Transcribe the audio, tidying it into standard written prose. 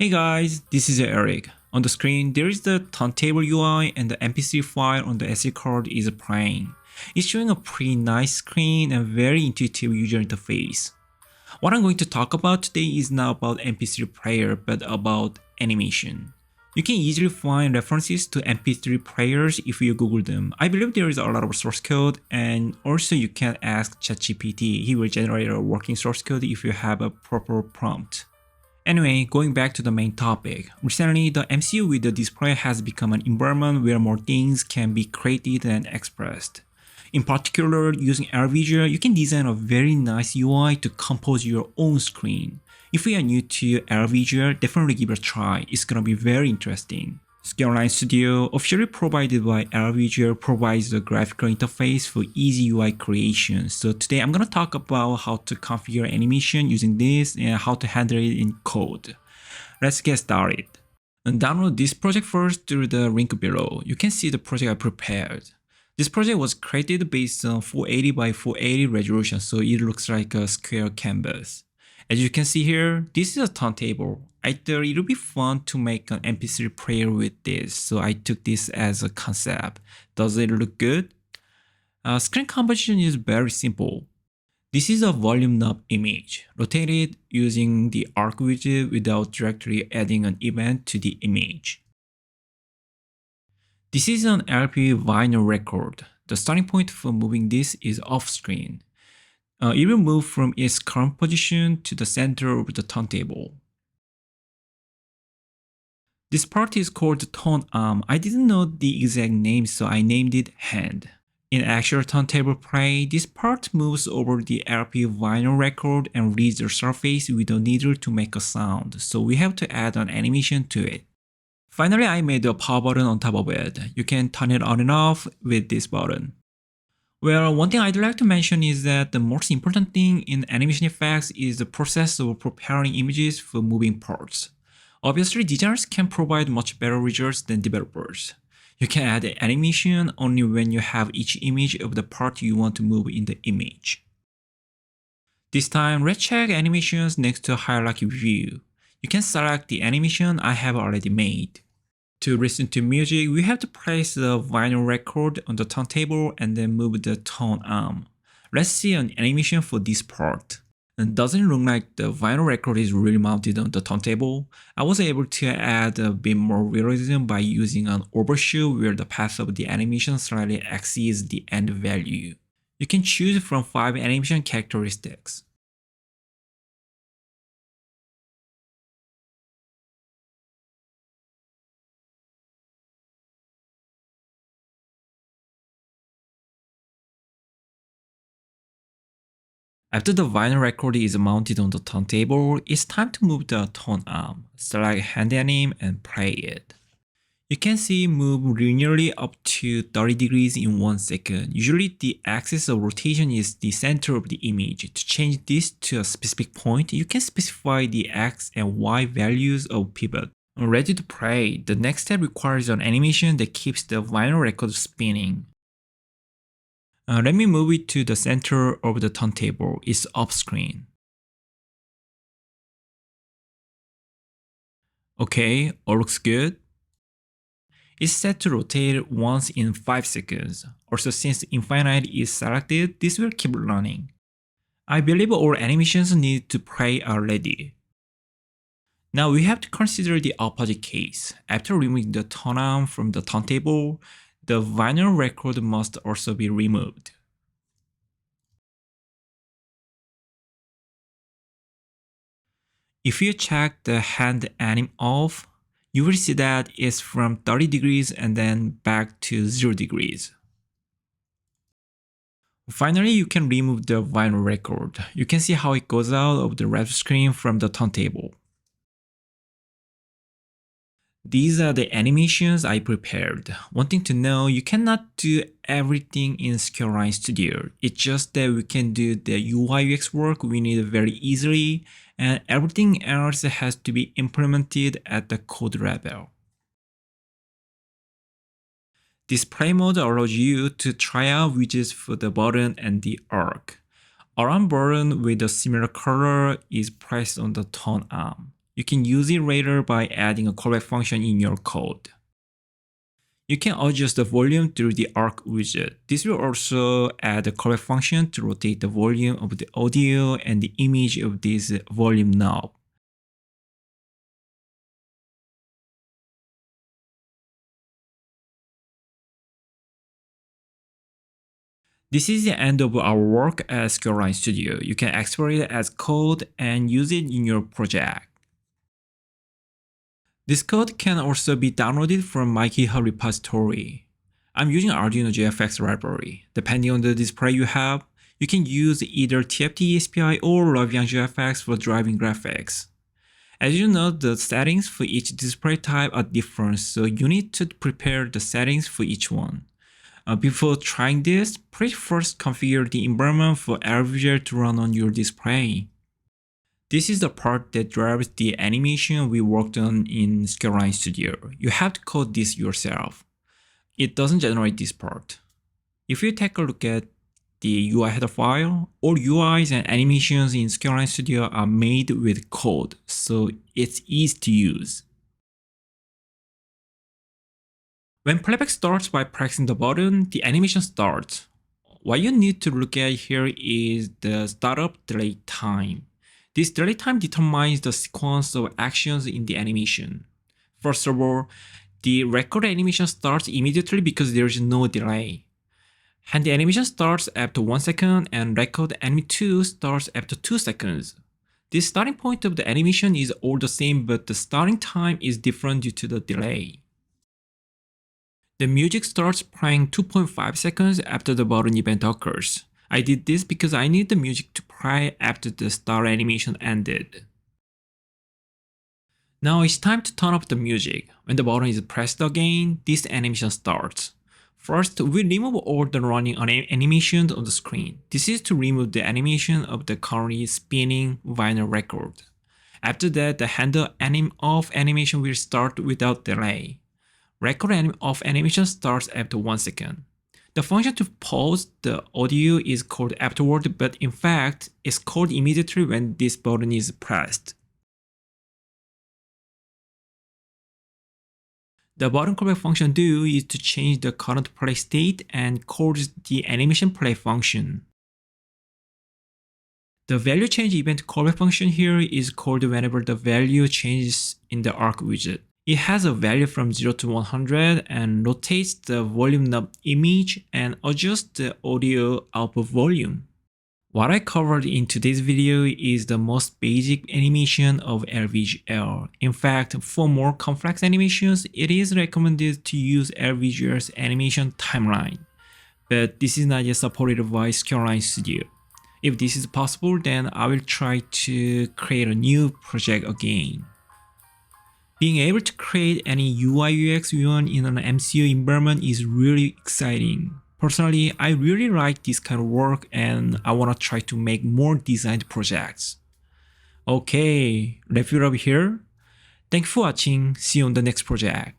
Hey guys, this is Eric. On the screen, there is the turntable UI and the MP3 file on the SD card is playing. It's showing a pretty nice screen and very intuitive user interface. What I'm going to talk about today is not about MP3 player but about animation. You can easily find references to MP3 players if you Google them. I believe there is a lot of source code, and also you can ask ChatGPT. He will generate a working source code if you have a proper prompt. Anyway, going back to the main topic, recently the MCU with the display has become an environment where more things can be created and expressed. In particular, using LVGL, you can design a very nice UI to compose your own screen. If you are new to LVGL, definitely give it a try, it's gonna be very interesting. SqaureLine Studio, officially provided by LVGL, provides a graphical interface for easy UI creation. So today I'm going to talk about how to configure animation using this and how to handle it in code. Let's get started. And download this project first through the link below. You can see the project I prepared. This project was created based on 480 by 480 resolution, so it looks like a square canvas. As you can see here, this is a turntable. I thought it would be fun to make an MP3 player with this, so I took this as a concept. Does it look good? Screen composition is very simple. This is a volume knob image, rotated using the arc widget without directly adding an event to the image. This is an LP vinyl record. The starting point for moving this is off screen. It will move from its current position to the center of the turntable. This part is called the tone arm. I didn't know the exact name, so I named it hand. In actual turntable play, this part moves over the LP vinyl record and reads the surface with a needle to make a sound, so we have to add an animation to it. Finally, I made a power button on top of it. You can turn it on and off with this button. Well, one thing I'd like to mention is that the most important thing in animation effects is the process of preparing images for moving parts. Obviously, designers can provide much better results than developers. You can add animation only when you have each image of the part you want to move in the image. This time, let's check animations next to hierarchy view. You can select the animation I have already made. To listen to music, we have to place the vinyl record on the turntable and then move the tone arm. Let's see an animation for this part. It doesn't look like the vinyl record is really mounted on the turntable. I was able to add a bit more realism by using an overshoot where the path of the animation slightly exceeds the end value. You can choose from 5 animation characteristics. After the vinyl record is mounted on the turntable, it's time to move the tone arm. Select hand anim and play it. You can see move linearly up to 30 degrees in 1 second. Usually the axis of rotation is the center of the image. To change this to a specific point, you can specify the X and Y values of pivot. Ready to play, the next step requires an animation that keeps the vinyl record spinning. Let me move it to the center of the turntable. It's off screen. Okay, all looks good. It's set to rotate once in 5 seconds. Also, since infinite is selected, this will keep running. I believe all animations need to play are ready. Now we have to consider the opposite case. After removing the tone arm from the turntable, the vinyl record must also be removed. If you check the hand anim off, you will see that it's from 30 degrees and then back to 0 degrees. Finally, you can remove the vinyl record. You can see how it goes out of the red screen from the turntable. These are the animations I prepared. One thing to know, you cannot do everything in SqaureLine Studio. It's just that we can do the UI UX work we need very easily, and everything else has to be implemented at the code level. Display mode allows you to try out widgets for the button and the arc. A round button with a similar color is placed on the tone arm. You can use it later by adding a callback function in your code. You can adjust the volume through the arc widget. This will also add a callback function to rotate the volume of the audio and the image of this volume knob. This is the end of our work at SqaureLine Studio. You can export it as code and use it in your project. This code can also be downloaded from my Github repository. I'm using Arduino GFX library. Depending on the display you have, you can use either TFT ESPI or LVGL GFX for driving graphics. As you know, the settings for each display type are different, so you need to prepare the settings for each one. Before trying this, please first configure the environment for LVGL to run on your display. This is the part that drives the animation we worked on in SqaureLine Studio. You have to code this yourself. It doesn't generate this part. If you take a look at the UI header file, all UIs and animations in SqaureLine Studio are made with code, so it's easy to use. When playback starts by pressing the button, the animation starts. What you need to look at here is the startup delay time. This delay time determines the sequence of actions in the animation. First of all, the record animation starts immediately because there is no delay. And the animation starts after 1 second and record anime 2 starts after 2 seconds. The starting point of the animation is all the same, but the starting time is different due to the delay. The music starts playing 2.5 seconds after the button event occurs. I did this because I need the music to play after the start animation ended. Now it's time to turn off the music. When the button is pressed again, this animation starts. First, we remove all the running animations on the screen. This is to remove the animation of the currently spinning vinyl record. After that, the handle anim off animation will start without delay. Record anim off animation starts after 1 second. The function to pause the audio is called afterward, but in fact, it's called immediately when this button is pressed. The button callback function do is to change the current play state and calls the animation play function. The value change event callback function here is called whenever the value changes in the arc widget. It has a value from 0 to 100 and rotates the volume knob image and adjusts the audio output volume. What I covered in today's video is the most basic animation of LVGL. In fact, for more complex animations, it is recommended to use LVGL's animation timeline. But this is not yet supported by SqaureLine Studio. If this is possible, then I will try to create a new project again. Being able to create any UI UX we want in an MCU environment is really exciting. Personally, I really like this kind of work and I want to try to make more designed projects. Okay, wrap it up here. Thank you for watching. See you on the next project.